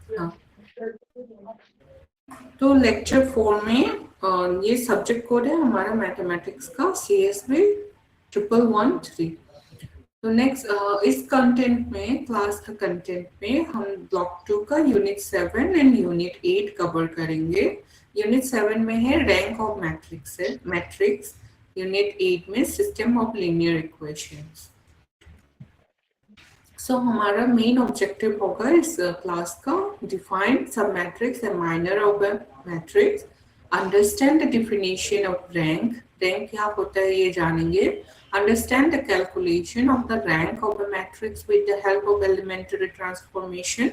हाँ, तो लेक्चर 4 में ये सब्जेक्ट कोड है हमारा मैथमेटिक्स का CSV 1113। तो नेक्स्ट इस कंटेंट में, क्लास का कंटेंट में हम ब्लॉक 2 का यूनिट 7 एंड यूनिट 8 कवर करेंगे। यूनिट 7 में है रैंक ऑफ मैट्रिक्स, यूनिट 8 में सिस्टम ऑफ लीनियर इक्वेशंस। सो हमारा मेन ऑब्जेक्टिव होगा इस क्लास का डिफाइन सब matrix and minor of a matrix, understand the definition of rank क्या होता है ये जानेंगे, understand the calculation of the rank of a matrix with the help of elementary transformation,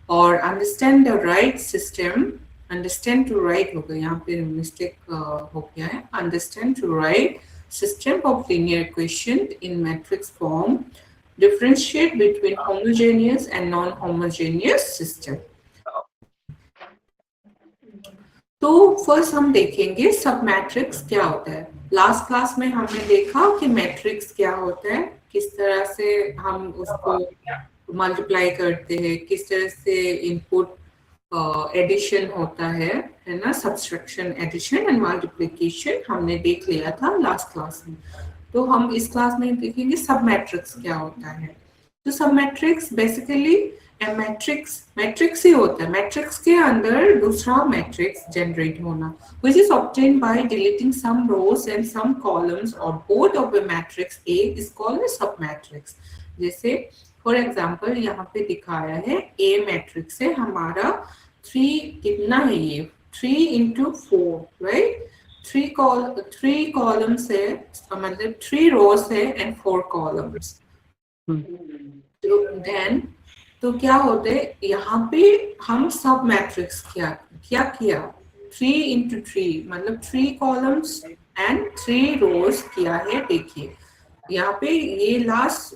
और understand the right system, understand to write हो गया, यहाँ पे मिस्टेक हो गया है, understand to write system of linear equation in matrix form, differentiate between homogeneous and non-homogeneous system। तो first हम देखेंगे सब मैट्रिक्स क्या होता है। लास्ट क्लास में हमने देखा कि मैट्रिक्स क्या होता है, किस तरह से हम उसको मल्टीप्लाई करते हैं, किस तरह से इनपुट एडिशन होता है ना, सब्सट्रैक्शन, एडिशन एंड मल्टीप्लिकेशन हमने देख लिया था लास्ट क्लास में। तो हम इस क्लास में देखेंगे सब मैट्रिक्स क्या होता है। तो सब मैट्रिक्स बेसिकली मैट्रिक्स ही होता है, मैट्रिक्स के अंदर दूसरा मैट्रिक्स जनरेट होना, which is obtained by deleting some rows and some columns or both of a matrix A is called a submatrix। जैसे फॉर एग्जांपल यहाँ पे दिखाया है A मैट्रिक्स है हमारा, 3 कितना है ये 3 into 4, राइट, 3 कॉलम्स है, मतलब 3 रोज है एंड 4 कॉलम्स। तो देन तो क्या होते हैं यहाँ पे हम सब मैट्रिक्स क्या किया 3 into 3 मतलब 3 कॉलम्स एंड 3 रोज किया है। देखिए यहाँ पे ये लास्ट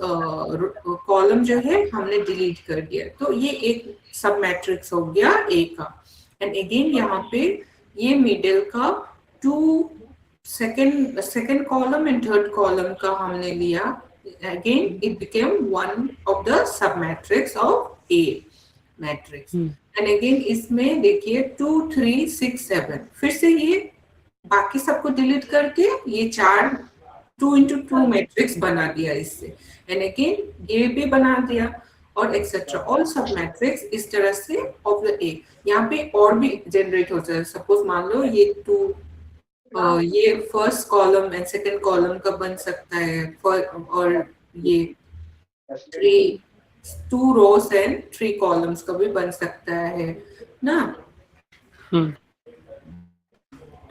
कॉलम जो है हमने डिलीट कर दिया, तो ये एक सब मैट्रिक्स हो गया ए का। एंड अगेन यहाँ पे ये मिडिल का 2 second column and third column का हमने लिया, again it became one of the submatrix of A matrix। and again इसमें देखिए 2 3 6 7 फिर से ये बाकी सबको डिलीट करके ये 4 2 into 2 मैट्रिक्स बना दिया इससे, and again ये भी बना दिया और एक्सेट्रा ऑल सब मैट्रिक्स इस तरह से ऑफ द ए। यहाँ पे और भी जनरेट होता है, सपोज मान लो ये 2 ये first column and second column का बन सकता है, और ये 2 रोज एंड 3 कॉलम्स का भी बन सकता है ना।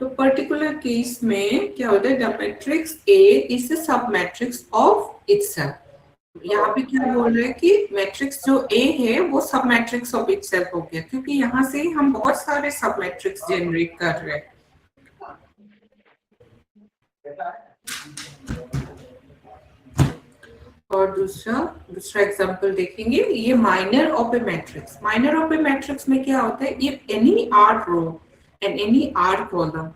तो पर्टिकुलर केस में क्या होता है, the matrix A is a सब मैट्रिक्स ऑफ इटसेल्फ। यहाँ पे क्या बोल रहे हैं कि मैट्रिक्स जो ए है वो सब मैट्रिक्स ऑफ इटसेल्फ हो गया, क्योंकि यहाँ से हम बहुत सारे सब मैट्रिक्स जनरेट कर रहे हैं। और दूसरा एग्जांपल देखेंगे, ये minor of a matrix. Minor of a matrix में क्या होता है, if any r row and any r column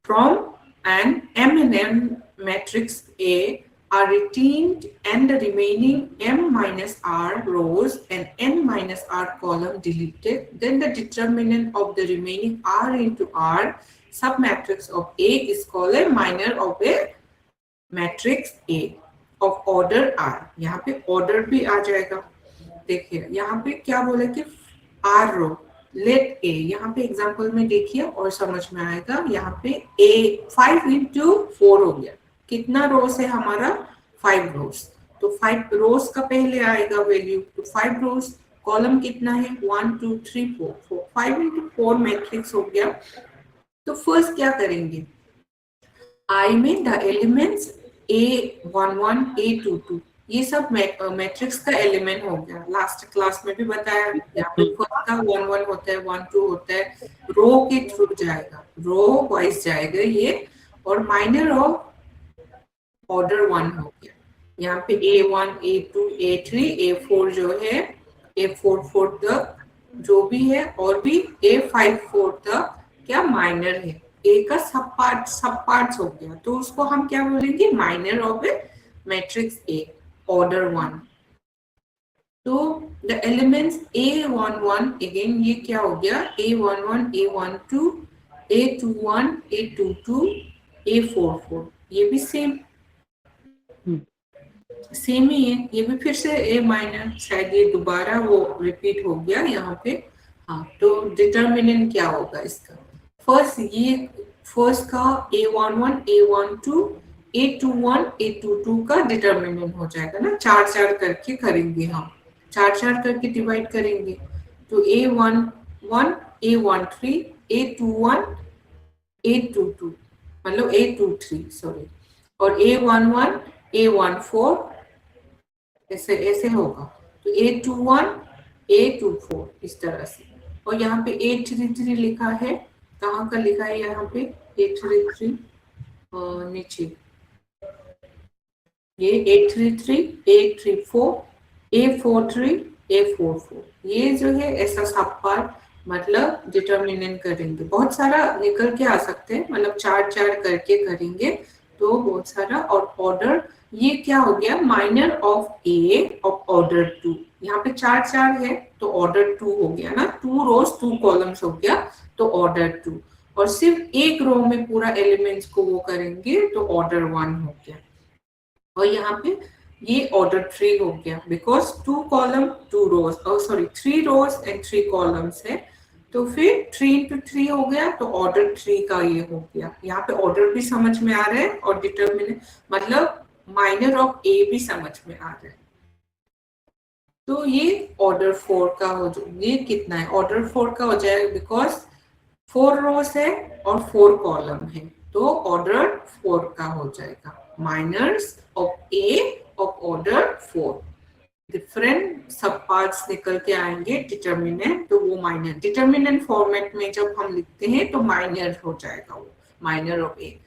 from n m n m matrix A are retained and the remaining m minus r rows and n minus r column deleted, then the determinant of the remaining r into r submatrix of A is called a minor of a matrix A of order r। यहाँ पे order भी आ जाएगा। देखिए यहाँ पे क्या बोला कि r रो लेट A, यहाँ पे एग्जांपल में देखिए और समझ में आएगा। यहाँ पे A 5 into 4 हो गया, कितना रोज है हमारा 5 रोज, तो 5 रोज का पहले आएगा वैल्यू, तो 5 रोज, कॉलम कितना है 1 2 3 4 5 into 4 मैट्रिक्स हो गया। तो फर्स्ट क्या करेंगे, आई में द एलिमेंट्स A11 A22 ये सब मैट्रिक्स का एलिमेंट हो गया। लास्ट क्लास में भी बताया, यहाँ पे फर्स्ट का 1 1 होता है, 1 2 होता है, रो के थ्रू जाएगा, रो वाइज जाएगा ये, और माइनर ऑफ ऑर्डर 1 हो गया। यहाँ पे A1 A2 A3 A4 जो है A4 तक जो भी है, और भी A54 तक क्या माइनर है, ए का सब पार्ट्स हो गया, तो उसको हम क्या बोलेंगे, minor of a matrix A order 1। तो द एलिमेंट्स A11 अगेन ये क्या हो गया, A11, A12, A21, A22, A44, ये भी सेम ही है, ये भी फिर से A माइनर, शायद ये दोबारा वो रिपीट हो गया यहाँ पे। हाँ, तो डिटर्मिनेंट क्या होगा इसका, फर्स्ट का A11, A12, A21, A22 का डिटर्मिनेंट हो जाएगा ना, चार चार करके करेंगे हम, चार चार करके डिवाइड करेंगे, तो A11, A13, A21, A22, मतलब A23 सॉरी, और A11, A14 ऐसे ऐसे होगा, तो A21, A24 इस तरह से। और यहाँ पे A33 लिखा है, कहाँ का लिखा है यहाँ पे A33, नीचे ये A33, A34, A43, A44, ये जो है ऐसा सब पार्ट मतलब डिटर्मिनेंट करेंगे, बहुत सारा निकल के आ सकते हैं, मतलब चार चार करके करेंगे तो बहुत सारा। और ऑर्डर ये क्या हो गया, minor of A of order 2, यहाँ पे चार चार है तो ऑर्डर 2 हो गया ना, 2 रोज 2 कॉलम्स हो गया तो ऑर्डर 2, और सिर्फ एक रो में पूरा एलिमेंट्स को वो करेंगे तो ऑर्डर 1 हो गया। और यहाँ पे ये ऑर्डर 3 हो गया, because 2 column 2 rows, sorry 3 rows and 3 columns है, तो फिर 3 into 3 हो गया, तो ऑर्डर 3 का ये हो गया। यहाँ पे ऑर्डर भी समझ में आ रहा है और डिटर्मिनेंट मतलब माइनर ऑफ ए भी समझ में आ रहा है। तो ये ऑर्डर 4 का हो जाए, ये कितना है, ऑर्डर 4 का हो जाएगा, बिकॉज 4 रोज है और 4 कॉलम है, तो ऑर्डर 4 का हो जाएगा, minors of A of order 4। Different सब पार्ट्स निकल के आएंगे डिटर्मिनेंट, तो वो माइनर डिटर्मिनेंट फॉर्मेट में जब हम लिखते हैं तो माइनर हो जाएगा वो, माइनर ऑफ ए।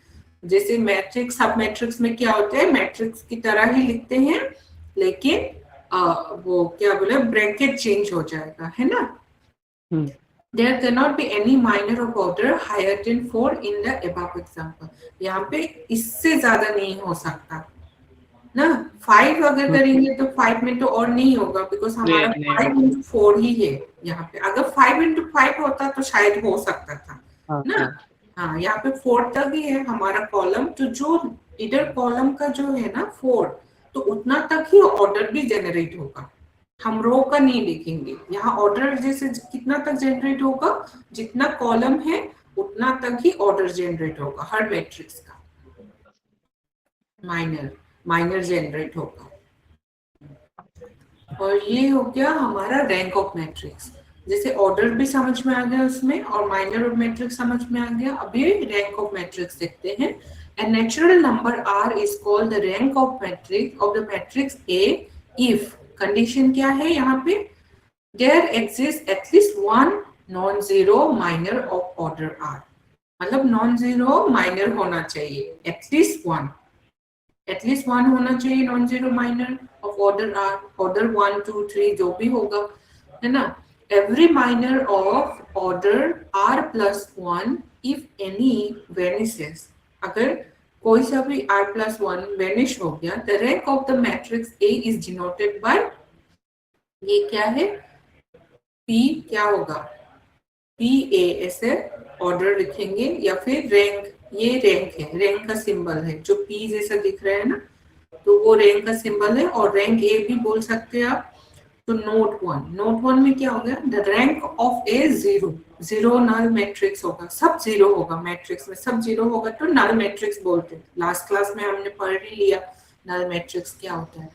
जैसे मैट्रिक्स सब मैट्रिक्स में क्या होता है, मैट्रिक्स की तरह ही लिखते हैं, लेकिन वो क्या बोले ब्रैकेट चेंज हो जाएगा, है ना। There cannot be any minor of order higher than 4 in the above example. यहाँ पे इससे ज्यादा नहीं हो सकता ना, 5 अगर करेंगे तो 5 में तो और नहीं होगा, बिकॉज हमारा 5 into 4 ही है यहाँ पे, अगर 5 into 5 होता तो शायद हो सकता था ना। हाँ, यहाँ पे 4 तक ही है हमारा कॉलम, तो जो इधर कॉलम का जो है ना 4, तो उतना तक ही ऑर्डर भी जनरेट होगा, हम रो का नहीं लिखेंगे। यहाँ ऑर्डर जैसे कितना तक जनरेट होगा, जितना कॉलम है उतना तक ही ऑर्डर जनरेट होगा हर मैट्रिक्स का, माइनर जनरेट होगा। और ये हो गया हमारा रैंक ऑफ मैट्रिक्स, जैसे ऑर्डर भी समझ में आ गया उसमें और माइनर ऑफ मैट्रिक्स समझ में आ गया। अभी रैंक ऑफ मैट्रिक्स देखते हैं। A natural number R is called the rank of the matrix A if condition क्या है यहाँ पे, there exists at least one non-zero minor of order R, मतलब नॉन जीरो माइनर होना चाहिए, एटलीस्ट वन होना चाहिए non zero minor of order R, order 1 2 3 जो भी होगा, है ना। Every minor of order R plus 1 if any vanishes, अगर कोई सा भी R plus 1 वेनिश हो गया, the rank of the matrix A is denoted by, ये क्या है, P क्या होगा, PA ऐसे ऑर्डर लिखेंगे, या फिर रैंक, ये रैंक है, रैंक का सिंबल है जो P जैसा दिख रहा है ना, तो वो रैंक का सिंबल है, और रैंक A भी बोल सकते हैं आप। तो नोट वन में क्या हो गया, the rank of A zero null matrix होगा, सब जीरो होगा, मैट्रिक्स में सब जीरो होगा तो नल मैट्रिक्स बोलते हैं। लास्ट क्लास में हमने पढ़ ही लिया नल मैट्रिक्स क्या होता है।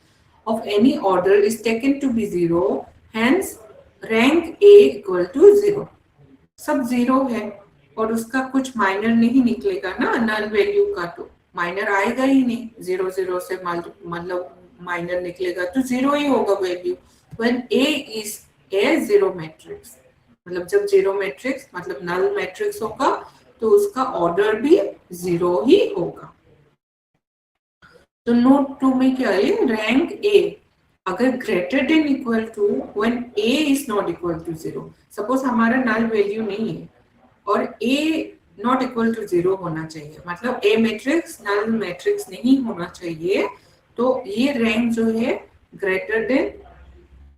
Of any order is taken to be zero, hence rank A equal to zero, सब जीरो है और उसका कुछ माइनर नहीं निकलेगा ना नल वैल्यू का, तो माइनर आएगा ही नहीं, 0 से मतलब माइनर निकलेगा तो जीरो ही होगा value. when A is a zero matrix, मतलब जब जीरो मैट्रिक्स मतलब नल मैट्रिक्स होगा तो उसका ऑर्डर भी जीरो ही होगा। तो नोट 2 में क्या है, रैंक A अगर greater than equal to when A is not equal to zero, suppose हमारा नल वैल्यू नहीं है और A not equal to zero होना चाहिए, मतलब A मैट्रिक्स नल मैट्रिक्स नहीं होना चाहिए, तो ये रैंक जो है ग्रेटर देन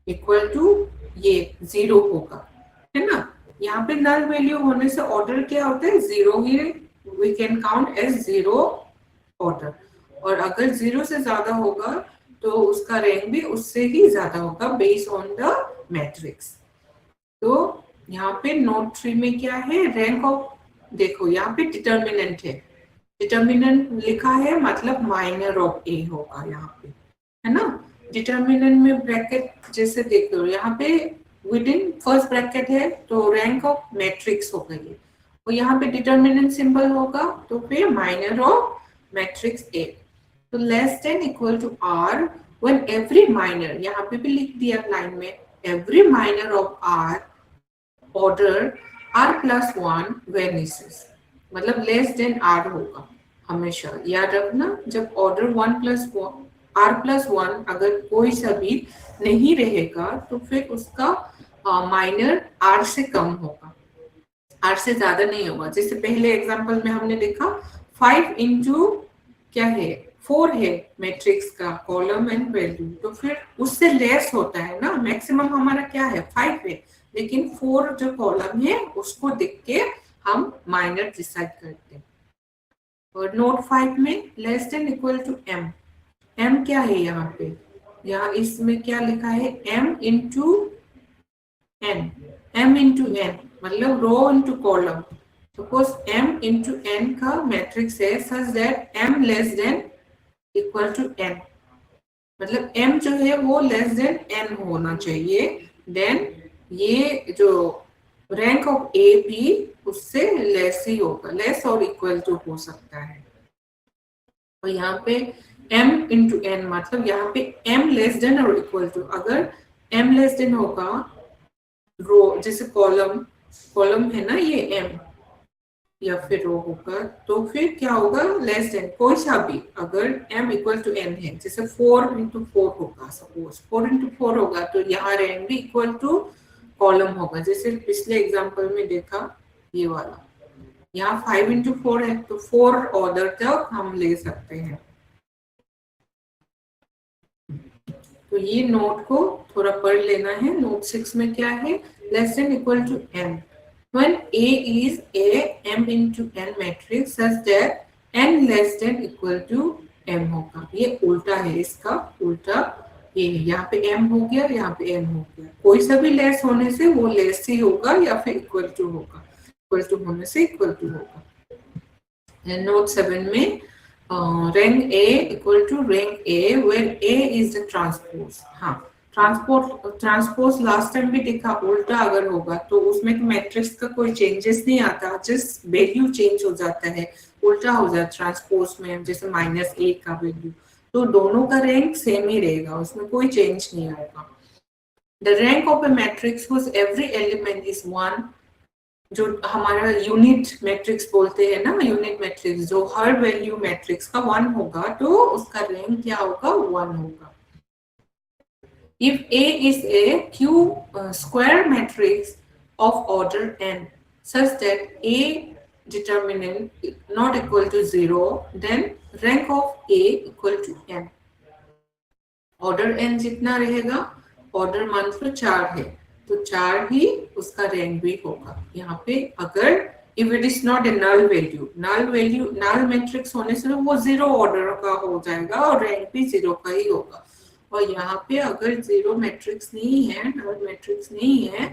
इक्वल टू ये 0 होगा, है ना। यहाँ पे नल वैल्यू होने से ऑर्डर क्या होता है, 0 ही we can count as 0 order. और अगर 0 से ज्यादा होगा तो उसका रैंक भी उससे ही ज्यादा होगा बेस्ड ऑन द मैट्रिक्स। तो यहाँ पे नोट 3 में क्या है, रैंक ऑफ, देखो यहाँ पे डिटर्मिनेंट है, डिटर्मिनेंट लिखा है मतलब माइनर ऑफ ए होगा यहाँ पे, है ना। डिटर्मिनेंट में ब्रैकेट जैसे देख लो यहाँ पे विद इन फर्स्ट ब्रैकेट है तो रैंक ऑफ मैट्रिक्स हो गई, और यहाँ पे डिटर्मिनेंट सिंबल होगा तो फिर माइनर ऑफ मैट्रिक्स ए। तो less than equal to R when every minor, यहाँ पे भी लिख दिया लाइन में, every minor of R order R plus 1 vanishes, मतलब लेस देन आर होगा हमेशा, याद रखना। जब ऑर्डर 1 प्लस आर प्लस 1 अगर कोई सा भी नहीं रहेगा तो फिर उसका माइनर आर से कम होगा, आर से ज्यादा नहीं होगा। जैसे पहले एग्जांपल में हमने देखा 5 इंटू क्या है 4 है मैट्रिक्स का कॉलम एंड वैल्यू, तो फिर उससे लेस होता है ना, मैक्सिमम हमारा क्या है 5 है, लेकिन 4 जो कॉलम है उसको देख के हम माइनर डिसाइड करते हैं। और नोट 5 में less than equal to m, m क्या है यहाँ पे, यहाँ इसमें क्या लिखा है m into n, m into n मतलब row into column. Suppose m into n का मैट्रिक्स है such that m less than equal to n, मतलब m जो है वो लेस देन n होना चाहिए, देन ये जो रैंक ऑफ a भी उससे लेस ही होगा, लेस और इक्वल टू हो सकता है। और यहाँ पे m इंटू एन मतलब यहाँ पे m लेस देन और इक्वल टू, अगर m लेस देन होगा रो जैसे कॉलम है ना ये m या फिर रो होगा, तो फिर क्या होगा लेस देन कोई सा भी, अगर m इक्वल टू n है जैसे 4 इंटू 4 होगा, सपोज 4 इंटू 4 होगा तो यहाँ रैंक भी इक्वल टू कॉलम होगा, जैसे पिछले एग्जांपल में देखा ये वाला। यहाँ 5 इंटू 4 है तो 4 ऑर्डर तक हम ले सकते हैं। तो ये नोट को थोड़ा पढ़ लेना है। नोट 6 में क्या है, less than equal to n when A is a m into n matrix such that n less than equal to m होगा। ये उल्टा है, इसका उल्टा ये यहाँ पे m हो गया, यहाँ पे n हो गया, कोई सा भी लेस होने से वो लेस ही होगा या फिर इक्वल टू होगा, इक्वल टू होने से इक्वल टू होगा। नोट 7 में rank A equal to rank A when A is the transpose। हाँ, ट्रांसपोज लास्ट टाइम भी देखा, उल्टा अगर होगा तो उसमें मैट्रिक्स का कोई चेंजेस नहीं आता, जस्ट वैल्यू चेंज हो जाता है, उल्टा हो जाता है ट्रांसपोज में, जैसे -a का वैल्यू, तो दोनों का रैंक सेम ही रहेगा, उसमें कोई चेंज नहीं होगा। The rank of a matrix whose every element is 1, जो हमारा यूनिट मैट्रिक्स बोलते हैं ना, यूनिट मैट्रिक्स जो हर वैल्यू मैट्रिक्स का 1 होगा तो उसका रैंक क्या होगा 1 होगा। If A is a Q square matrix of order n such that A determinant not equal to 0, then rank of A equal to n. Order n जितना रहेगा, order मान लो 4 है तो 4 ही उसका रैंक भी होगा। यहाँ पे अगर if it is not a null value null matrix होने से वो 0 ऑर्डर का हो जाएगा और रैंक भी 0 का ही होगा। और यहाँ पे अगर 0 मैट्रिक्स नहीं है, नल मैट्रिक्स नहीं है,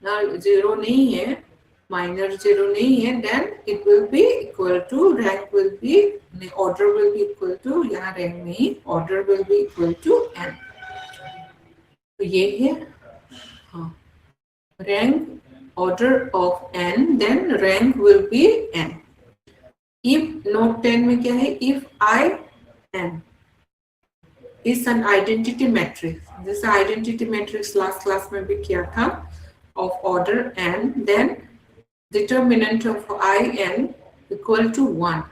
नल 0 नहीं है, माइनर 0 नहीं है, then it will be equal to rank will be order will be equal to, यहाँ रैंक नहीं order will be equal to n। तो ये है हाँ rank order of n, then rank will be n। If note 10 में क्या है, if I n is an identity matrix, जैसे identity matrix last class में भी किया था, of order n, then determinant of in equal to 1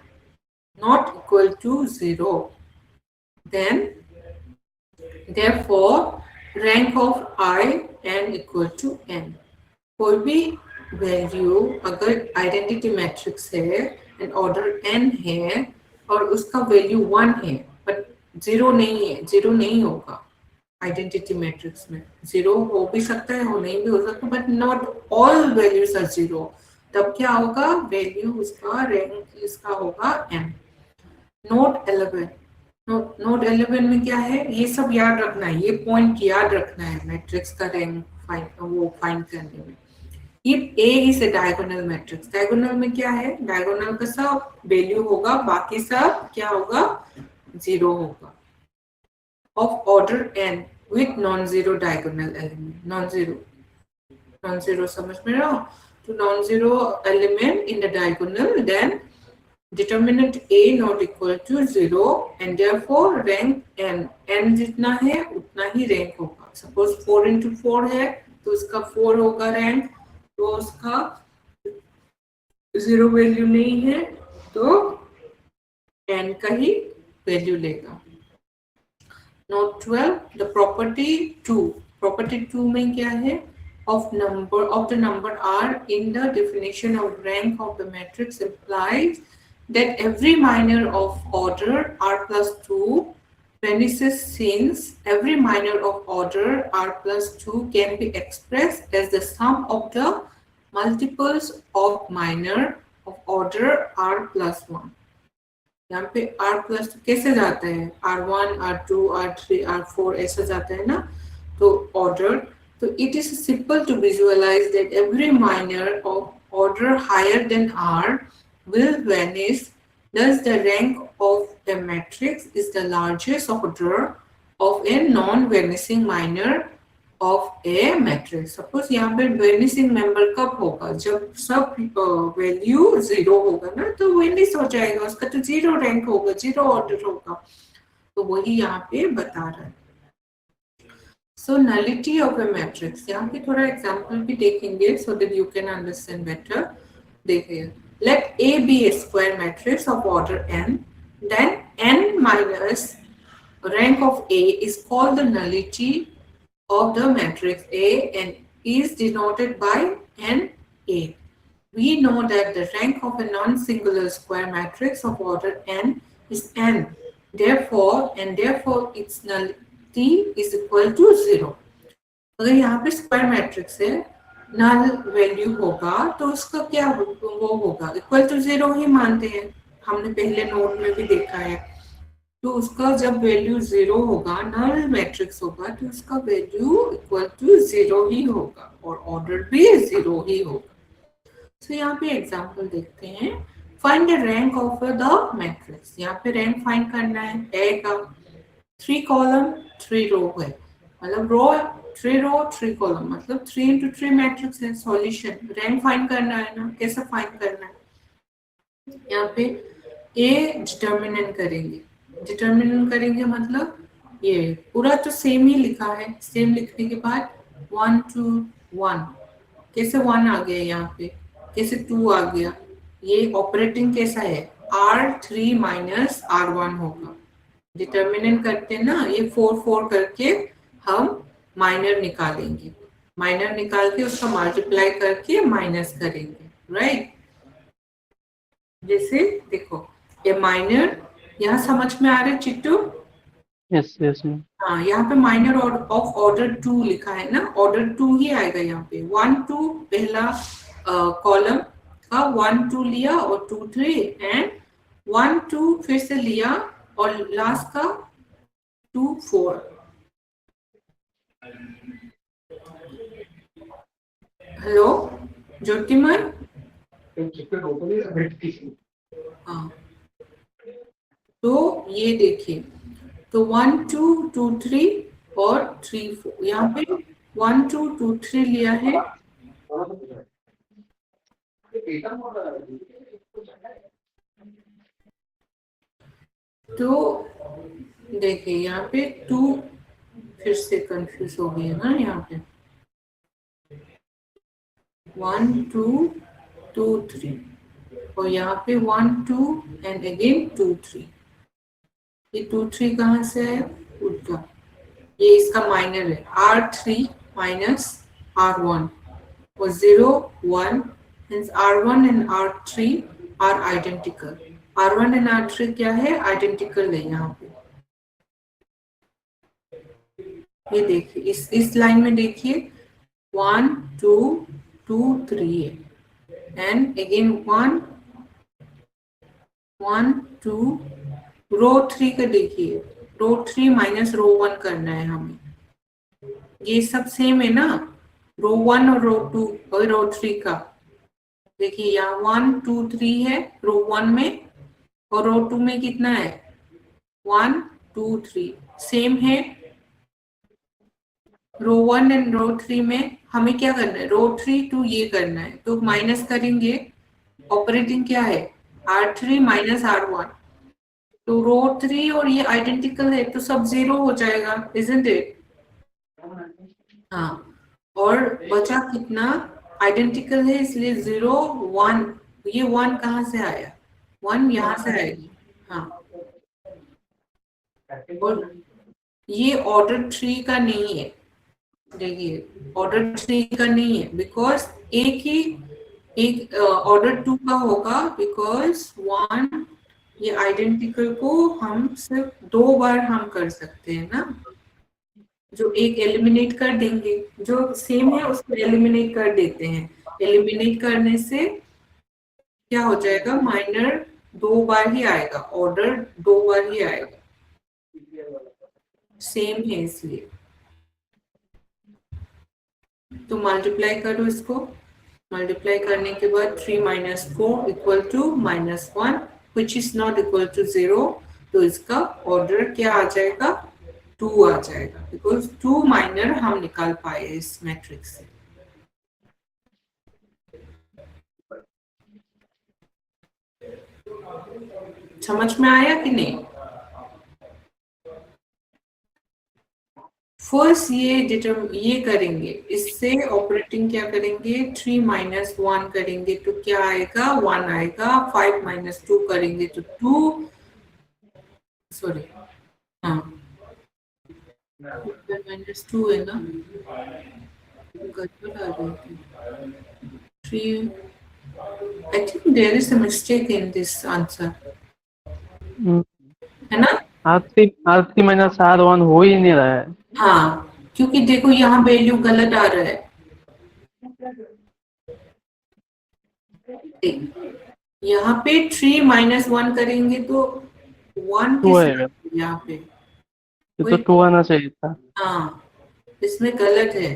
not equal to 0, then therefore rank of in equal to n। कोई भी value अगर identity matrix है and order n है और उसका वैल्यू 1 है बट 0 नहीं है, 0 नहीं होगा, आइडेंटिटी मैट्रिक्स में। जीरो हो भी सकता है, हो नहीं भी हो सकता, but not all values are zero. तब क्या होगा, वैल्यू उसका रैंक इसका होगा m। नोट 11, नोट 11 में क्या है, ये सब याद रखना है, ये पॉइंट याद रखना है मैट्रिक्स का रैंक फाइंड करने में। If A is a diagonal matrix, diagonal में क्या है, diagonal का सब वैल्यू होगा, बाकी सब क्या होगा, जीरो होगा। Of order n with non-zero diagonal element, non-zero समझ में रहा, तो non-zero element in the diagonal, then determinant A not equal to 0 and therefore rank n जितना है उतना ही रैंक होगा। सपोज 4 into 4 है तो उसका 4 होगा रैंक, तो उसका जीरो वैल्यू नहीं है तो n का ही वैल्यू लेगा। नोट 12, द प्रॉपर्टी 2, प्रॉपर्टी 2 में क्या है, of the number r in the definition of rank of the matrix implies that every minor of order r plus 2 vanishes, since every minor of order r plus 2 can be expressed as the sum of the multiples of minor of order r plus 1। यहाँ पे r plus 2 कैसे जाता है, r1 r2 r3 r4 ऐसा जाता है ना, तो order, so it is simple to visualize that every minor of order higher than r will vanish. Thus, the rank of a matrix is the largest order of a non-vanishing minor of a matrix. Suppose यहाँ पे vanishing member कब होगा, जब सब value zero होगा ना, तो vanish हो जाएगा, उसका तो जीरो रैंक होगा, जीरो ऑर्डर होगा, तो वही यहाँ पे बता रहा है। So nullity of a matrix, यहाँ पे थोड़ा एग्जाम्पल भी देखेंगे so that you can understand better। देखिए, let A be a square matrix of order n, then n minus rank of A is called the nullity of the matrix A and is denoted by NA. We know that the rank of a non-singular square matrix of order n is n. Therefore its nullity is equal to 0. अगर यहाँ पे square matrix है, null value होगा तो उसका क्या वो होगा, इक्वल टू 0 ही मानते हैं, हमने पहले नोट में भी देखा है। तो उसका जब वैल्यू 0 होगा, नल मैट्रिक्स होगा, तो उसका वैल्यू इक्वल टू 0 ही होगा और ऑर्डर भी 0 ही होगा। तो यहाँ पे एग्जांपल देखते हैं। Find the rank of the matrix, यहाँ पे रैंक फाइंड करना है ए का, 3 कॉलम 3 रो है, मतलब रो 3 रो 3 कॉलम, मतलब 3 into 3 मैट्रिक्स है। सॉल्यूशन, रैंक फाइंड करना है ना, कैसे फाइंड करना है, यहाँ पे ए डिटर्मिनेंट करेंगे, डिटर्मिनेंट करेंगे मतलब ये पूरा तो सेम ही लिखा है, सेम लिखने के बाद 1 2 1, कैसे 1 आ गया यहाँ पे, कैसे 2 आ गया, ये ऑपरेटिंग कैसा है, R3 माइनस R1 होगा। डिटर्मिनेंट करते हैं ना, ये 4 4 करके हम माइनर निकालेंगे, माइनर निकाल के उसका मल्टीप्लाई करके माइनस करेंगे, राइट। जैसे देखो ये माइनर, यहाँ समझ में आ रहा है चिट्टू? Yes yes. हाँ, यहाँ पे माइनर ऑफ ऑर्डर 2 लिखा है ना, ऑर्डर 2 ही आएगा यहाँ पे। 1 2 पहला कॉलम का 1 2 लिया और 2 3 एंड 1 2 फिर से लिया और लास्ट का 2 4। हेलो ज्योतिमय, हाँ, तो ये देखिए, तो 1 2 2 3 और 3 4, यहाँ पे 1 2 2 3 लिया है, तो देखिए यहाँ पे 2 फिर से कंफ्यूज हो गई है ना, यहाँ पे 1 2 2 3 और यहाँ पे 1 2 एंड अगेन 2 3। ये 2 3 कहाँ से है, उल्टा, ये इसका माइनर है, R3 माइनस R1 और 0 1, hence R1 and R3 are identical। R1 and R3 क्या है, आइडेंटिकल है यहाँ पे। ये देखिए इस लाइन में देखिए 1 2 2 3 है एंड अगेन 1 1 2 रो 3 का देखिए रो 3 माइनस रो 1 करना है हमें। ये सब सेम है ना, रो 1 और रो 2 और रो 3 का। देखिए यहाँ 1 2 3 है रो 1 में और रो 2 में कितना है 1 2 3 सेम है। रो 1 एंड रो 3 में हमें क्या करना है रो 3 टू ये करना है तो माइनस करेंगे। ऑपरेटिंग क्या है R3 माइनस R1 तो रो 3 और ये आइडेंटिकल है तो सब जीरो हो जाएगा इजंट इट। हाँ और बचा कितना आइडेंटिकल है इसलिए 0 1 ये 1 कहाँ से आया 1 यहाँ से आएगा। हाँ और ये ऑर्डर 3 का नहीं है। देखिए ऑर्डर 3 का नहीं है बिकॉज एक ऑर्डर 2 का होगा बिकॉज 1 ये आइडेंटिकल को हम सिर्फ 2 बार हम कर सकते हैं ना, जो एक एलिमिनेट कर देंगे जो सेम है उसको एलिमिनेट कर देते हैं। एलिमिनेट करने से क्या हो जाएगा माइनर 2 बार ही आएगा ऑर्डर 2 बार ही आएगा सेम है इसलिए। तो मल्टीप्लाई करो इसको, मल्टीप्लाई करने के बाद 3 minus 4 equal to -1 which is not equal to 0 तो इसका ऑर्डर क्या आ जाएगा 2 आ जाएगा बिकॉज 2 माइनर हम निकाल पाए इस मैट्रिक्स से। समझ में आया कि नहीं। फर्स्ट ये करेंगे इससे ऑपरेटिंग क्या करेंगे 3 माइनस 1 करेंगे तो क्या आएगा 1 आएगा। 5 माइनस 2 करेंगे तो 2 सॉरी हाँ माइनस 2 है ना गड़बड़ आ रही थी 3 I think there is a mistake in this answer है ना। R3 माइनस R1 हो ही नहीं रहा है। हाँ क्योंकि देखो यहाँ वैल्यू गलत आ रहा है। यहाँ पे 3 माइनस 1 करेंगे तो 1 किस यहाँ पे तो 2 आना चाहिए था। हाँ इसमें गलत है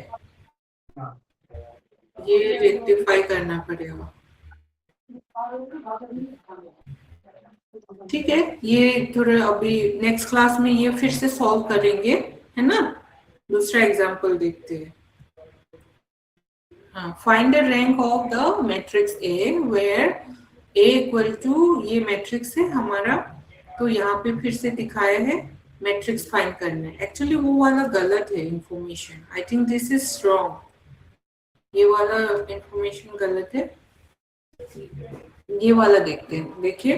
ये रेक्टिफाई करना पड़ेगा। ठीक है ये थोड़ा अभी नेक्स्ट क्लास में ये फिर से सॉल्व करेंगे है ना। दूसरा एग्जांपल देखते हैं। हाँ find the rank of the matrix A where A equal to ये मैट्रिक्स है हमारा तो यहाँ पे फिर से दिखाया है मैट्रिक्स फाइंड करना है। एक्चुअली वो वाला गलत है information I think this is wrong ये वाला इंफॉर्मेशन गलत है। ये वाला देखते हैं देखिए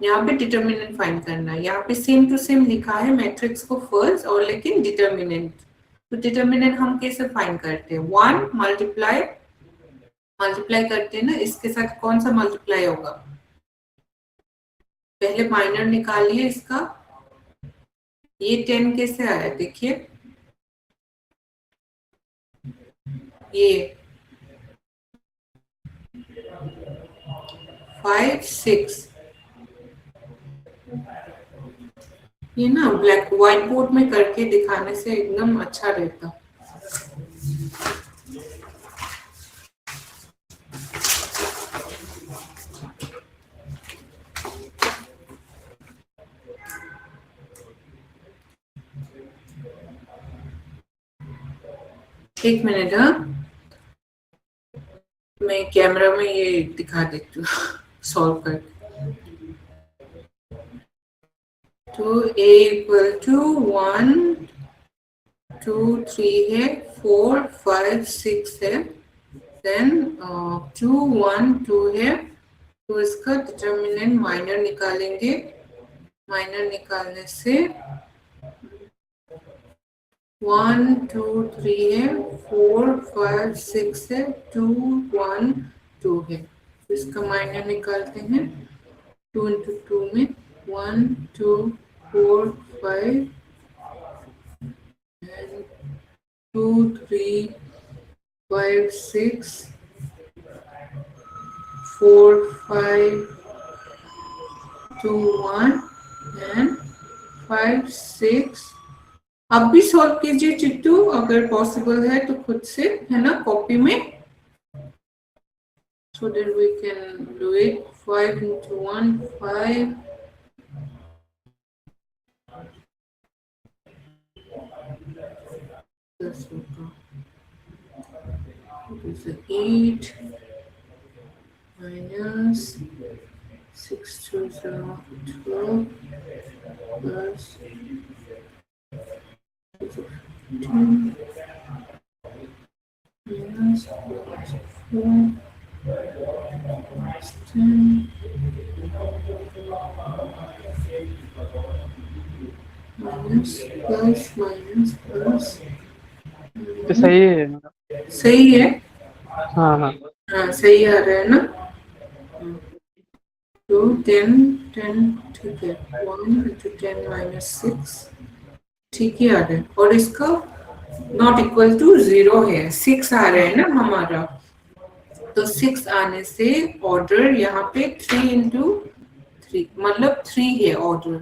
यहाँ पे डिटर्मिनेंट फाइंड करना है। यहाँ पे सेम टू सेम लिखा है मैट्रिक्स को फर्स्ट और लेकिन डिटर्मिनेंट तो डिटर्मिनेंट हम कैसे फाइंड करते हैं 1 मल्टीप्लाई करते हैं ना इसके साथ कौन सा मल्टीप्लाई होगा पहले माइनर निकालिए इसका। ये 10 कैसे आया देखिए ये 5 6 ये ना ब्लैक व्हाइट बोर्ड में करके दिखाने से एकदम अच्छा रहता। एक मिनट हाँ मैं कैमरा में ये दिखा देती हूँ सॉल्व करके। तो a इक्वल टू 1 2 3 है 4 5 6 है देन 2 1 2 है तो इसका डिटर्मिनेंट माइनर निकालेंगे। माइनर निकालने से 1 2 3 है 4 5 6 है 2 1 2 है तो इसका माइनर निकालते हैं 2 into 2 में 1 2 4 5 and 2, 3, 5, 6, 4, 5, 2, 1 and 5, 6। अब भी सॉल्व कीजिए चिट्टू, अगर पॉसिबल है तो खुद से, है ना, कॉपी में, so that we can do it। 5 into 1, 5, plus 8 minus 6 to 0, 12 plus 10 minus 4 plus 10 minus plus तो सही है। सही है, हाँ हाँ हाँ सही आ रहा है ना। तो 10 ठीक है, 1 into 10 minus 6 ठीक ही आ रहा है, और इसका नॉट इक्वल टू 0 है, 6 आ रहा है ना हमारा, तो 6 आने से ऑर्डर यहाँ पे 3 into 3 मतलब 3 है ऑर्डर।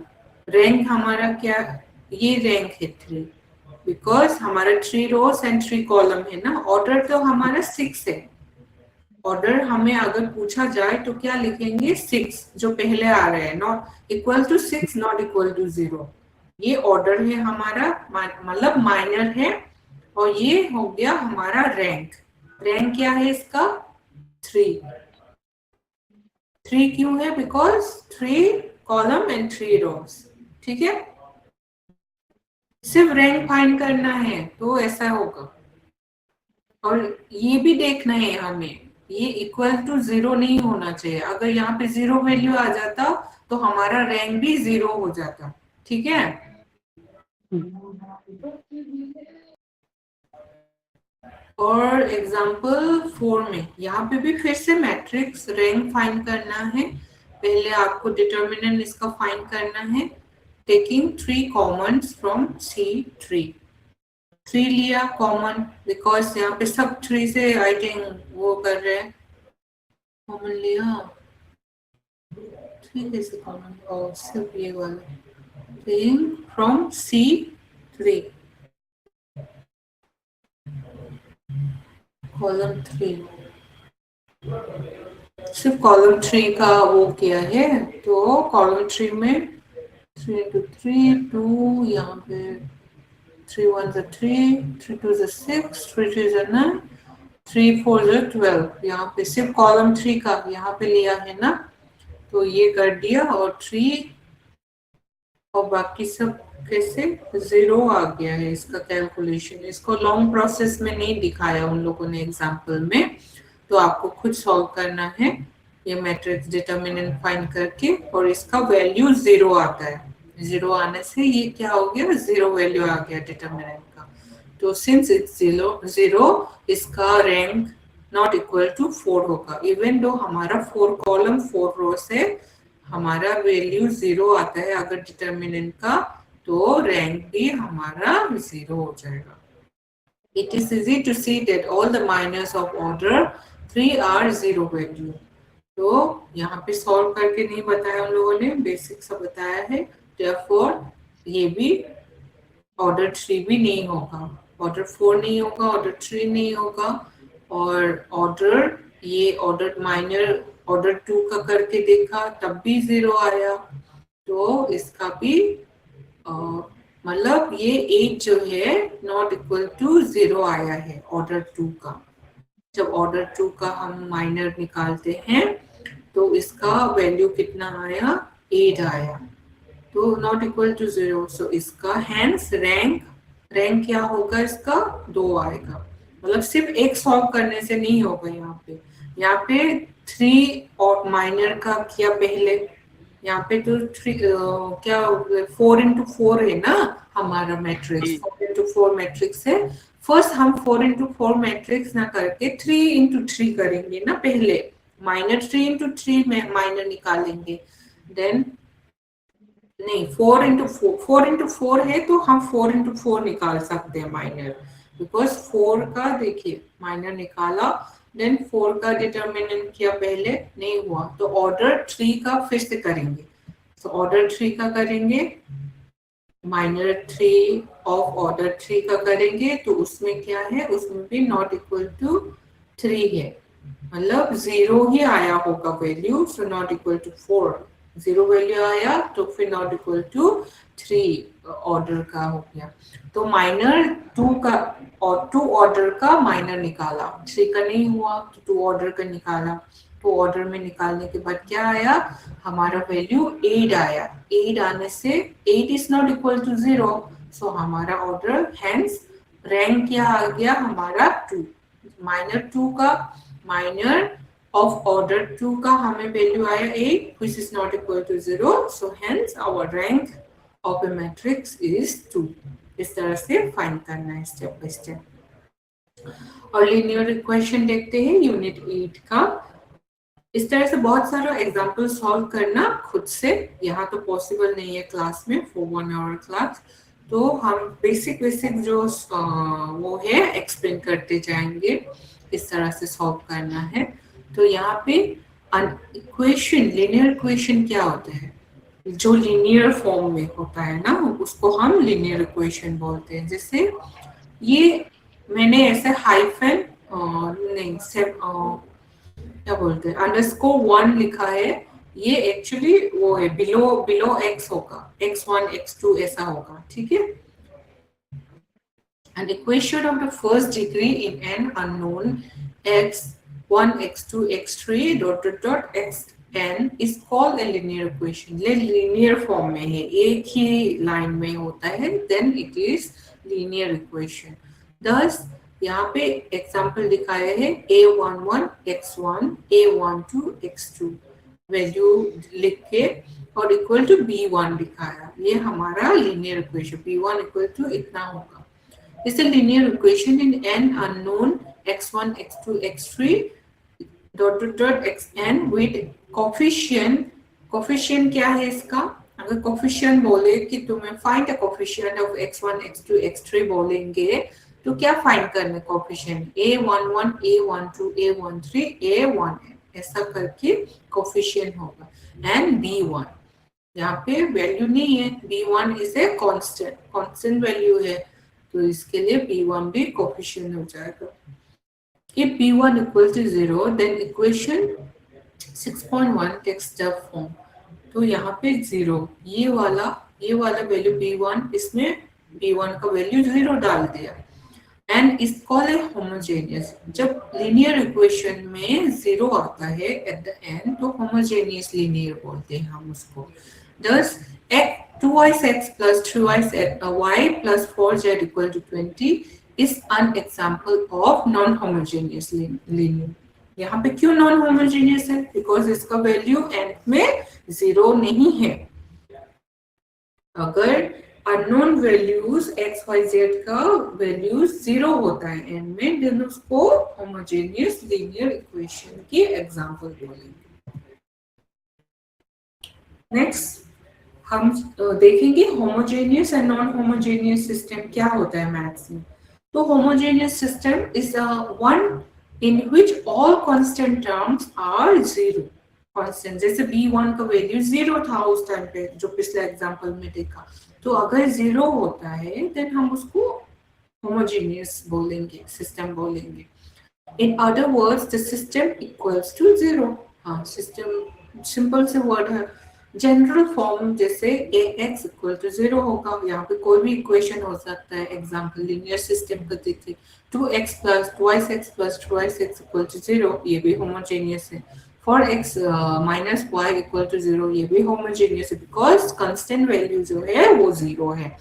रैंक हमारा क्या, ये रैंक है 3, बिकॉज हमारा 3 रोज एंड 3 कॉलम है ना। ऑर्डर तो हमारा 6 है, ऑर्डर हमें अगर पूछा जाए तो क्या लिखेंगे, 6 जो पहले आ रहे हैं, not equal to 6, not equal to 0। ये ऑर्डर है हमारा, मतलब माइनर है, और ये हो गया हमारा रैंक। रैंक क्या है इसका, 3। 3 क्यों है, बिकॉज 3 कॉलम एंड 3 रोज। ठीक है, सिर्फ रैंक फाइंड करना है तो ऐसा होगा। और ये भी देखना है हमें, ये इक्वल टू 0 नहीं होना चाहिए। अगर यहाँ पे 0 वैल्यू आ जाता तो हमारा रैंक भी 0 हो जाता। ठीक है, और एग्जाम्पल 4 में यहाँ पे भी फिर से मैट्रिक्स रैंक फाइंड करना है। पहले आपको डिटर्मिनेंट इसका फाइंड करना है, टेकिंग 3 कॉमन्स फ्रॉम C3। 3 लिया कॉमन, बिकॉज यहाँ पे सब 3 से आई थिंक वो कर रहे हैं, कॉमन लिया 3 कैसे कॉमन, और सिर्फ ये वाला टेकिंग फ्रॉम C3 कॉलम 3, सिर्फ कॉलम 3 का वो किया है। तो कॉलम 3 में 3 into 3 2, यहाँ पे 3 1 3, 3 2 6, 3 3 9, 3 4 12। यहाँ पे सिर्फ कॉलम 3 का यहाँ पे लिया है ना, तो ये कर दिया, और 3 और बाकी सब कैसे 0 आ गया है इसका कैलकुलेशन। इसको लॉन्ग प्रोसेस में नहीं दिखाया उन लोगों ने एग्जाम्पल में, तो आपको खुद सॉल्व करना है ये मैट्रिक्स डिटर्मिनेंट फाइंड करके, और इसका वैल्यू 0 आता है। 0 आने से ये क्या हो गया, 0 वैल्यू आ गया डिटर्मिनेंट का। तो सिंस इट्स 0 इसका रैंक नॉट इक्वल टू 4 होगा। इवन दो हमारा 4 कॉलम 4 रो से हमारा वैल्यू 0 आता है अगर डिटर्मिनेंट का, तो रैंक भी हमारा 0 हो जाएगा। It is easy to see that all the minors of order 3 are 0 value। तो यहाँ पे सॉल्व करके नहीं बताया उन लोगों ने, बेसिक सा बताया है। Therefore ये भी ऑर्डर 3 भी नहीं होगा, ऑर्डर 4 नहीं होगा, ऑर्डर 3 नहीं होगा, और ऑर्डर ये ऑर्डर माइनर ऑर्डर 2 का करके देखा तब भी 0 आया, तो इसका भी मतलब ये 8 जो है नॉट इक्वल टू 0 आया है ऑर्डर 2 का। जब ऑर्डर 2 का हम माइनर निकालते हैं तो इसका वैल्यू कितना आया, 8 आया, तो नॉट इक्वल टू 0। सो इसका हैंस रैंक क्या होगा, इसका 2 आएगा। मतलब सिर्फ एक सॉल्व करने से नहीं होगा। यहाँ पे 3 और माइनर का किया पहले, यहाँ पे तो 3 क्या 4 into 4 है ना हमारा मैट्रिक्स, 4 into 4 मैट्रिक्स है। फर्स्ट हम 4 into 4 मैट्रिक्स ना करके 3 into 3 करेंगे ना, पहले माइनर 3 into 3 में माइनर निकालेंगे, देन नहीं 4 into 4 है तो हम 4 into 4 निकाल सकते हैं माइनर, बिकॉज 4 का देखिए माइनर निकाला, देन 4 का डिटर्मिनेंट किया, पहले नहीं हुआ तो ऑर्डर 3 का फिर से करेंगे। तो ऑर्डर 3 का करेंगे, माइनर 3 ऑफ ऑर्डर 3 का करेंगे, तो उसमें क्या है, उसमें भी नॉट इक्वल टू 3 है, मतलब 0 ही आया होगा value, so not equal to 4। 0 value आया तो फिर नॉट इक्वल टू 3 ऑर्डर का हो गया। तो माइनर 2 का और 2 ऑर्डर का माइनर निकाला, 3 का नहीं हुआ तो 2 ऑर्डर का निकाला। तो ऑर्डर में निकालने के बाद क्या आया, हमारा वैल्यू 8 आया। 8 आने से 8 इज नॉट इक्वल टू 0, सो हमारा ऑर्डर हेंस रैंक क्या आ गया हमारा 2। माइनर 2 का माइनर ऑफ ऑर्डर 2 का हमें वैल्यू आया 8 which is not equal to 0, so hence our rank of a matrix is 2। इस तरह से फाइंड करना है स्टेप बाय स्टेप। और लीनियर इक्वेशन देखते हैं यूनिट 8 का। इस तरह से बहुत सारा एग्जाम्पल सॉल्व करना खुद से, यहाँ तो पॉसिबल नहीं है क्लास में फॉर 1 आवर क्लास, तो हम बेसिक जो वो है एक्सप्लेन करते जाएंगे, इस तरह से सॉल्व करना है। तो यहाँ पे इक्वेशन, लीनियर इक्वेशन क्या होता है, जो लीनियर फॉर्म में होता है ना, उसको हम लीनियर इक्वेशन बोलते हैं। जैसे ये मैंने ऐसे हाइफन नहीं क्या बोलते हैं अंडरस्कोर 1 लिखा है, ये एक्चुअली वो है बिलो x होगा, x1 x2 ऐसा होगा, ठीक है। An equation of the first degree in n unknown x1 x2 x3 dot xn is called a linear equation। ये linear form में है, एक ही लाइन में होता है, then it is linear equation। Thus यहाँ पे एग्जाम्पल दिखाया है a11 x1 a12 x2 value लिख के और इक्वल टू b1 दिखाया, ये हमारा linear equation, b1 equal to इतना होगा। इसे linear equation in n unknown x1 x2 x3 dot xn with coefficient. Coefficient क्या है इसका, अगर कोफिशिएंट बोले कि तुम्हें find the coefficient of x1 x2 x3 बोलेंगे तो क्या फाइंड करना, coefficient a11 a12 a13 a1n ऐसा करके कोफिशिएंट होगा, एंड b1 यहाँ पे वैल्यू नहीं है, b1 is a constant value है, तो इसके लिए b1 भी कोफिशिएंट हो जाएगा। If b1 equal to 0, then equation 6.1 takes the form। तो यहाँ पे 0, ये वाला वैल्यू b1, इसमें b1 का वैल्यू 0 डाल दिया, and is called a homogeneous. जब लीनियर इक्वेशन में 0 आता है एट द एंड तो होमोजेनियस लीनियर बोलते हैं हम उसको। Thus 2x plus 3y plus 4z equal to 20 is an example of non-homogeneous linear। यहाँ पे क्यों नॉन होमोजेनियस है, बिकॉज इसका वैल्यू एंड में 0 नहीं है। अगर unknown values x y z का वैल्यूज 0 होता है एंड में, देन उसको होमोजेनियस लीनियर इक्वेशन की एग्जांपल बोलेंगे। नेक्स्ट हम देखेंगे homogeneous and non homogeneous system क्या होता है मैथ्स में। तो homogeneous system is one in which all constant terms are 0। Constant जैसे b1 का वैल्यू 0 था उस टाइम पे, जो पिछले एग्जांपल में देखा, तो अगर 0 होता है देन हम उसको होमोजेनियस बोलेंगे, सिस्टम बोलेंगे। In other words the system equals to 0। हाँ, सिस्टम सिंपल से वर्ड है। जनरल फॉर्म जैसे ax इक्वल टू 0 होगा, यहाँ पे कोई भी इक्वेशन हो सकता है। एग्जांपल लीनियर सिस्टम का देखिए 2x plus 2x plus 2x equal to 0, ये भी होमोजेनियस है। For x minus y equal to 0, ये भी होमोजेनियस है, बिकॉज कांस्टेंट वैल्यू जो है वो 0 है,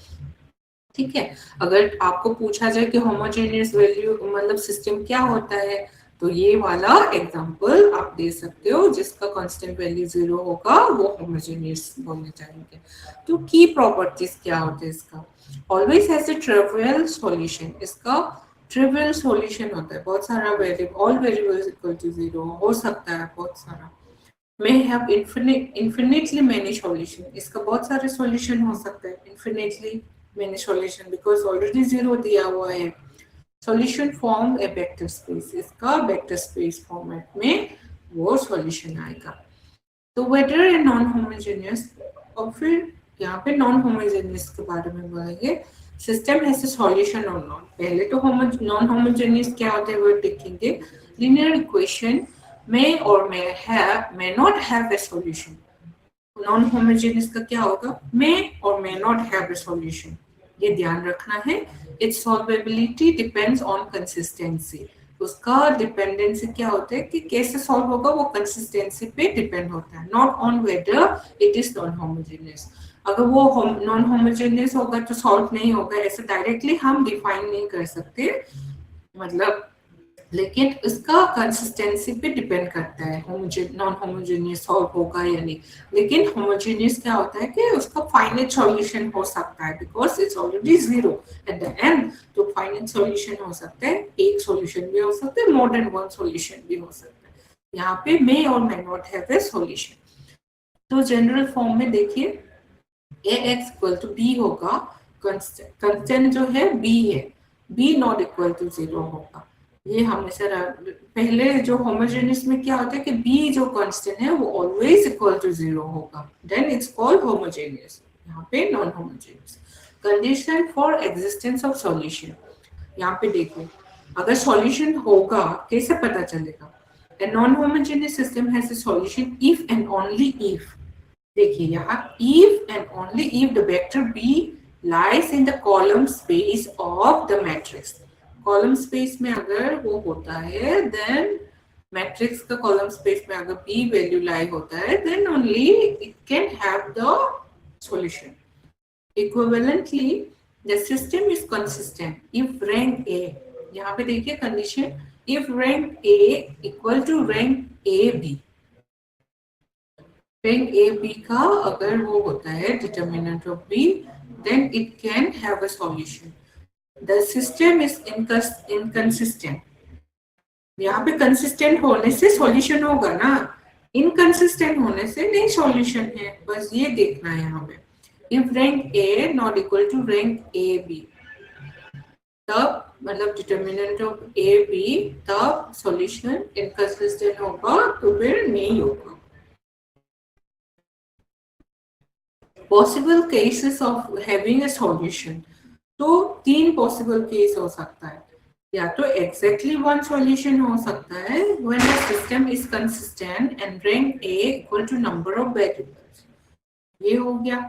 ठीक है। अगर आपको पूछा जाए कि होमोजेनियस वैल्यू मतलब सिस्टम क्या होता है, तो ये वाला एग्जांपल आप दे सकते हो, जिसका कांस्टेंट वैल्यू 0 होगा वो होमोजेनियस बोलने जाएंगे। तो की प्रॉपर्टीज क्या होते हैं इसका, always has a trivial solution. इसका ट्रिवियल सॉल्यूशन होता है, बहुत सारा variable, all variables equal to 0 हो सकता है, बहुत सारा। May have infinitely many solution, इसका बहुत सारे सॉल्यूशन हो सकते हैं, infinitely many solution, because already 0 दिया हुआ है। Solution form a vector space, इसका वेक्टर स्पेस फॉर्मेट में वो सॉल्यूशन आएगा। तो वेदर ए नॉन होमोजेनियस, और फिर यहाँ पे नॉन होमोजेनियस के बारे में बोलेंगे, सिस्टम हैज अ सॉल्यूशन और नॉट। पहले तो नॉन होमोजेनियस क्या होते हैं वो देखेंगे। Linear equation may or may not have a solution. Non homogeneous का क्या होगा, may or may not have a solution, ये ध्यान रखना है। Its solvability depends on consistency, उसका डिपेंडेंसी क्या होता है कि कैसे सॉल्व होगा, वो कंसिस्टेंसी पे डिपेंड होता है, not on whether it is non homogeneous. अगर वो नॉन होमोजेनियस होगा तो सॉल्व नहीं होगा, ऐसे डायरेक्टली हम डिफाइन नहीं कर सकते, मतलब, लेकिन इसका कंसिस्टेंसी पे डिपेंड करता है नॉन होमोजेनियस सॉल्व होगा या नहीं। लेकिन होमोजेनियस क्या होता है कि उसका फाइनाइट सॉल्यूशन हो सकता है, because it's already zero at the end, तो फाइनाइट सॉल्यूशन हो सकता है, एक सॉल्यूशन भी हो सकता है, मोर देन वन सॉल्यूशन भी हो सकता है। यहाँ पे मे और may not have a solution. तो जनरल फॉर्म में देखिए ax इक्वल टू b होगा, कंस्टेंट जो है b है, b नॉट इक्वल टू 0 होगा। ये हमेशा पहले जो होमोजेनियस में क्या होता है कि b जो कांस्टेंट है वो ऑलवेज इक्वल टू 0 होगा, देन इट्स कॉल्ड होमोजेनियस। यहाँ पे non homogeneous. Condition for existence of solution, यहाँ पे देखो अगर सॉल्यूशन होगा कैसे पता चलेगा। A non-homogeneous system has a solution if and only if, देखिए यहाँ if and only if the vector b lies in the column space of the matrix। Column space में अगर वो होता है, देन मैट्रिक्स का कॉलम स्पेस में अगर b वैल्यू लाई होता है, then only it can have the solution. Equivalently the system is consistent if rank a, यहाँ पे देखिए condition, if rank a equal to rank a b, rank a b का अगर वो होता है determinant of b, then it can have a solution. The system is inconsistent, यहाँ पे कंसिस्टेंट होने से सॉल्यूशन होगा ना, इनकंसिस्टेंट होने से नहीं सॉल्यूशन है, बस ये देखना है यहाँ पे। If rank A not equal to rank AB, तब मतलब डिटर्मिनेंट ऑफ A B, तब सॉल्यूशन इनकंसिस्टेंट होगा, तो फिर नहीं होगा। Possible cases of having a solution, तो 3 पॉसिबल केस हो सकता है, या तो एग्जैक्टली वन सॉल्यूशन हो सकता है when the system is consistent and rank a equal to number of variables, ये हो गया।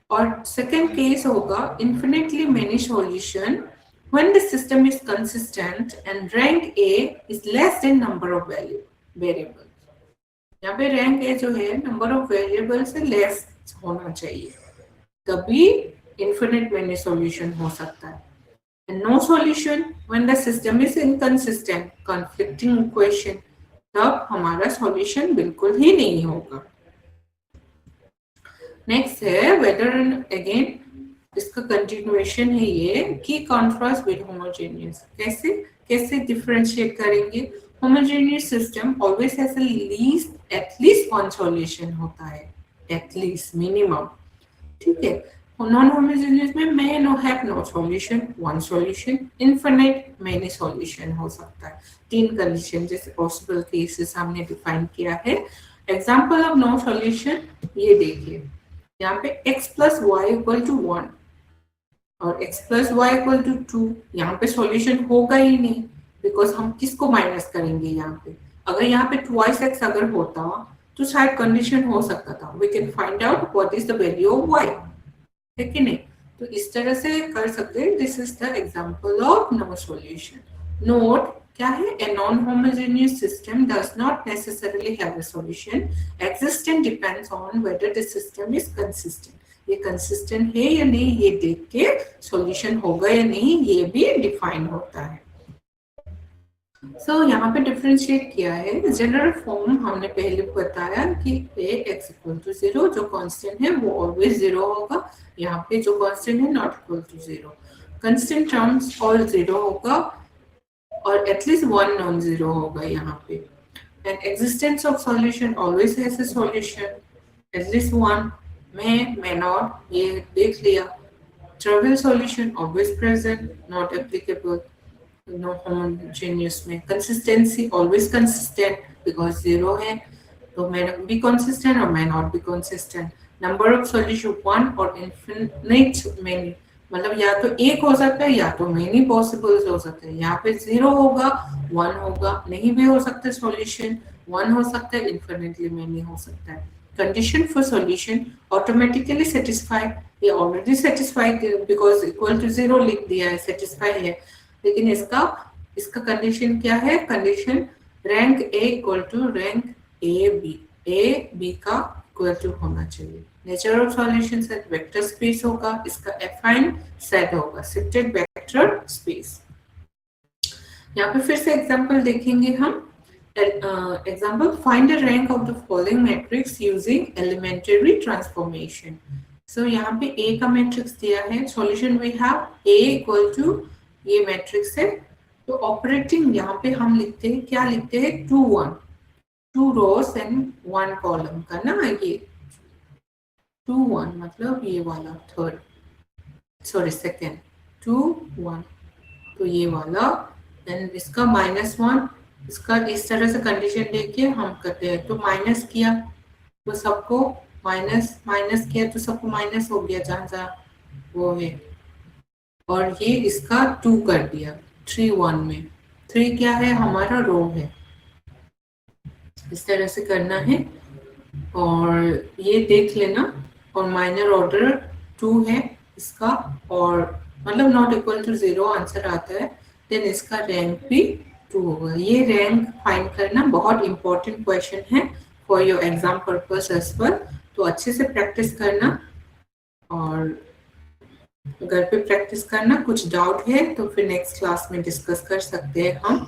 और सेकंड केस होगा infinitely many solution when the system is consistent and rank a is less than number of variables. यहाँ पे rank a जो है number of variable से लेस होना चाहिए, तभी infinite many solution हो सकता है। And no solution when the system is inconsistent, conflicting equation, तब हमारा solution बिल्कुल ही नहीं होगा। नेक्स्ट है वेदर, अगेन इसका कंटिन्यूएशन है ये कि कॉन्ट्रास्ट विद होमोजेनियस, कैसे डिफरेंशिएट करेंगे। Homogeneous system always has at least one solution होता है, एटलीस्ट मिनिमम, ठीक है। नॉन होमोजेनियस में may no have no solution, one solution, infinite many solution हो सकता है। 3 कंडीशन जैसे पॉसिबल केसेस हमने डिफाइन किया है। एग्जांपल ऑफ नो सॉल्यूशन ये देखिए, यहाँ पे x plus y equal to 1 और x plus y equal to 2, यहाँ पे सॉल्यूशन होगा ही नहीं, बिकॉज हम किसको माइनस करेंगे यहाँ पे। अगर यहाँ पे twice x अगर होता तो शायद कंडीशन हो सकता था, we can find out what is the value of y, है कि नहीं। तो इस तरह से कर सकते हैं। This is the example of no solution. Note क्या है, a non homogeneous system does not necessarily have a solution, existent depends on whether the system is consistent. ये कंसिस्टेंट है या नहीं ये देख के सॉल्यूशन होगा या नहीं ये भी डिफाइन होता है। यहाँ पे डिफरेंशिएट किया है। जनरल फॉर्म हमने पहले बताया कि x इक्वल टू 0, जो कांस्टेंट है वो ऑलवेज 0 होगा। यहाँ पे जो कांस्टेंट है not equal to 0, constant terms all 0 होगा और एटलीस्ट 1 नॉन 0 होगा यहाँ पे। And existence of solution always has a solution, at least 1, may not, ये देख लिया। Trivial solution always present, not applicable. No homogeneous में consistency always consistent because zero है तो may not be consistent or may not be consistent. Number of solution one or infinite many मतलब या तो एक हो सकता है या तो many possibles हो सकते हैं. यहाँ पे जीरो होगा, वन होगा, नहीं भी हो सकता सॉल्यूशन, वन हो सकता है, infinitely many हो सकता है. Condition for solution automatically satisfied. ये already satisfied because equal to zero लिख दिया है, satisfy है. लेकिन इसका इसका कंडीशन क्या है? Condition rank A equal to rank A B का इक्वल टू होना चाहिए. Nature of solution set vector space होगा, इसका एफाइन सेट होगा, शिफ्टेड वेक्टर स्पेस. यहाँ पे फिर से एग्जांपल देखेंगे हम. Example find the rank of the following matrix using elementary transformation. So यहाँ पे ए का मैट्रिक्स दिया है, solution we have A equal to ये मैट्रिक्स है. तो ऑपरेटिंग यहाँ पे हम लिखते हैं, क्या लिखते हैं? 2 1 2 रोज एंड 1 कॉलम का ना, ये 2 1 मतलब ये वाला थर्ड, सॉरी सेकेंड, 2 1 तो ये वाला, एंड इसका -1, इसका इस तरह से कंडीशन लेके हम करते हैं. तो माइनस किया तो सबको माइनस किया तो सबको माइनस हो गया जहाँ जहाँ वो है, और ये इसका 2 कर दिया 3 1 में. 3 क्या है? हमारा रो है. इस तरह से करना है और ये देख लेना. और माइनर ऑर्डर 2 है इसका, और मतलब नॉट इक्वल टू 0 आंसर आता है. देन इसका रैंक भी 2 होगा. ये रैंक फाइंड करना बहुत इंपॉर्टेंट क्वेश्चन है for your exam purpose as well. तो अच्छे से प्रैक्टिस करना, और घर पे प्रैक्टिस करना. कुछ डाउट है तो फिर नेक्स्ट क्लास में डिस्कस कर सकते हैं हम.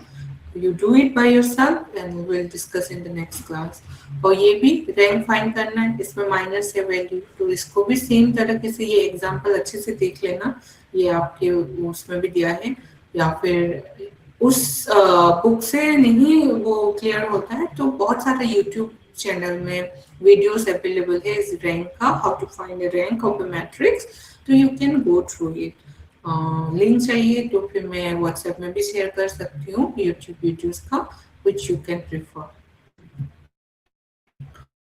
You do it by yourself and we'll discuss in the next class. और ये भी रैंक फाइंड करना है, इसमें माइनस है वैल्यू, तो इसको भी सेम तरीके से ये एग्जांपल अच्छे से देख लेना. ये आपके उसमें भी दिया है, या फिर उस बुक से नहीं वो क्लियर होता है तो बहुत सारा यूट्यूब चैनल में वीडियोस अवेलेबल है इस रैंक का, how to find the rank of the matrix. तो you can go through it. Link चाहिए तो फिर मैं व्हाट्सएप में भी शेयर कर सकती हूँ यूट्यूब वीडियोस का, which you can prefer.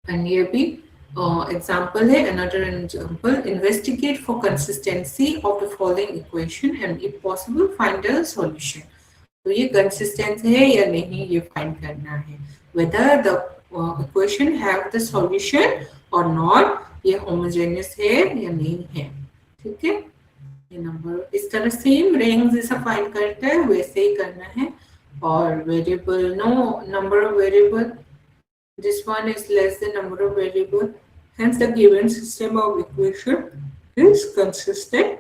And ये भी एग्जाम्पल है. another example, investigate for consistency of the following equation and if possible find a solution. तो ये कंसिस्टेंट है या नहीं ये फाइंड करना है. whether the equation have the solution or not, ये होमोजेनियस है या नहीं है. ठीक है, ये नंबर इस तरह सेम रैंक जैसा फाइंड करता है वैसे ही करना है. और variable, no number of variable, this one is less than number of variable, hence the given system of equation is consistent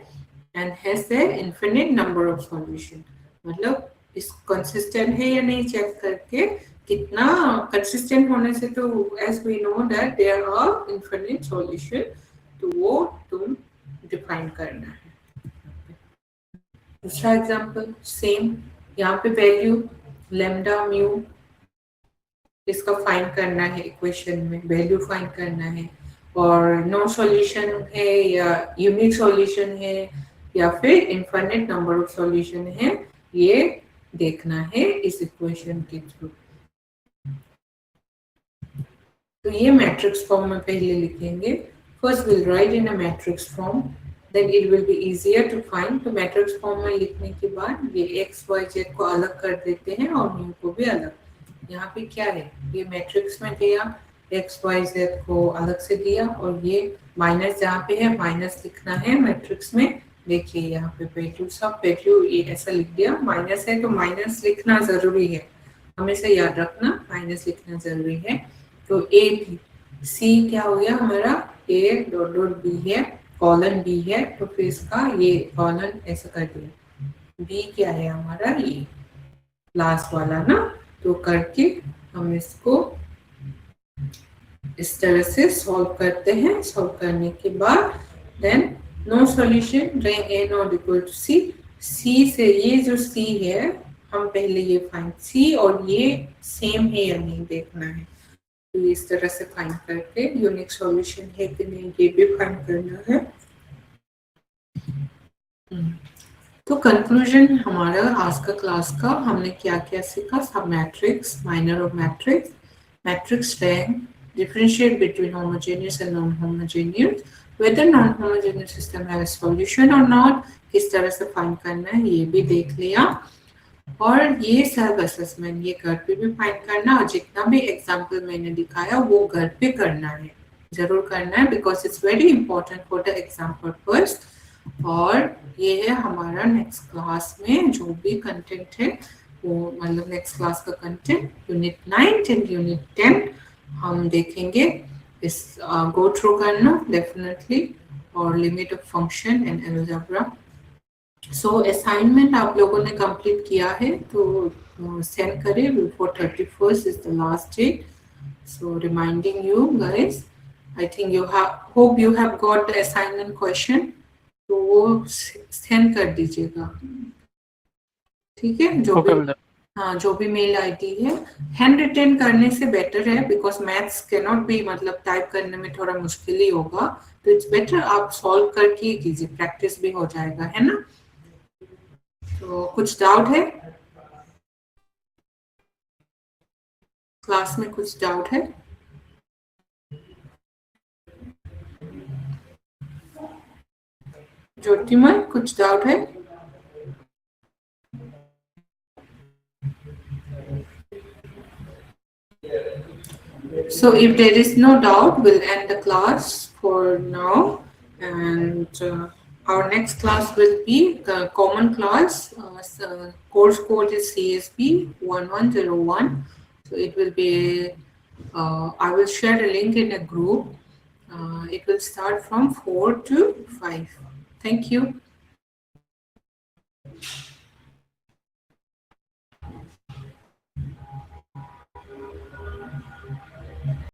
and has a infinite number of solution. मतलब इस consistent है या नहीं चेक करके, कितना consistent होने से तो as we know that there are infinite solution, तो वो तुम डिफाइन करना है. दूसरा एग्जांपल सेम, यहाँ पे वैल्यू लैम्डा म्यू, इसका फाइंड करना है. इक्वेशन में वैल्यू फाइंड करना है, और नो सॉल्यूशन है या यूनिक सॉल्यूशन है या फिर इनफाइनाइट नंबर ऑफ सॉल्यूशन है, ये देखना है इस इक्वेशन के थ्रू. तो ये मैट्रिक्स फॉर्म में पहले लिखेंगे. First will write in a matrix form, then it will be easier to find. तो मैट्रिक्स फॉर्म में लिखने के बाद ये एक्स वाई जेड को अलग कर देते हैं और म्यू को भी अलग. यहाँ पे क्या है, ये मैट्रिक्स में दिया, एक्स वाई जेड को अलग से दिया, और ये माइनस जहाँ पे है माइनस लिखना है मैट्रिक्स में. देखिए यहाँ पे वैल्यू, सब वैल्यू ये ऐसा लिख दिया. माइनस है तो माइनस लिखना जरूरी है, हमेशा याद रखना माइनस लिखना जरूरी है. तो ए बी सी क्या हो गया हमारा, ए डॉट डॉट बी है, कॉलन बी है, तो फिर इसका ये कॉलन ऐसा कर दिया. बी क्या है हमारा, ये लास्ट वाला ना. तो करके हम इसको इस तरह से सॉल्व करते हैं. सॉल्व करने के बाद then no solution, rank A not equal to C. C से ये जो सी है हम पहले ये फाइंड, सी और ये सेम है या नहीं देखना है. तो इस तरह से फाइंड करके यूनिक सॉल्यूशन है कि नहीं ये भी फाइंड करना है. तो कंक्लूजन हमारा आज का क्लास का हमने क्या क्या सीखा, सब matrix, minor of matrix, matrix rank, differentiate between homogeneous and non-homogeneous, whether non-homogeneous system have a solution or not, किस तरह से फाइंड करना है ये भी देख लिया, और ये सेल्फ असेसमेंट ये घर पे भी फाइंड करना, और जितना भी एग्जाम्पल मैंने दिखाया वो घर पे करना है, जरूर करना है, because it's very important for the exam purpose. और ये है हमारा नेक्स्ट क्लास में जो भी कंटेंट है वो, मतलब नेक्स्ट क्लास का कंटेंट यूनिट 9 एंड यूनिट 10 हम देखेंगे, इस गो थ्रू करना डेफिनेटली, और limit of function and algebra. So assignment आप लोगों ने कंप्लीट किया है तो सेंड करें before 31st is the last date. So reminding you guys, I think you hope you have got the assignment question, तो वो सेंड कर दीजिएगा, ठीक है? जो भी हाँ, जो भी मेल आईडी है, हैंड रिटन करने से बेटर है, because maths can not be, मतलब टाइप करने में थोड़ा मुश्किल ही होगा, तो इट्स बेटर आप सॉल्व करके कीजिए, प्रैक्टिस भी हो जाएगा, है ना? तो कुछ डाउट है क्लास में, कुछ डाउट है? ज्योतिमय, कुछ डाउट है? So if there is no doubt, we'll end the class for now, and our next class will be the common class. Course code is CSB 1101. So it will be, I will share a link in a group. It will start from 4 to 5. Thank you.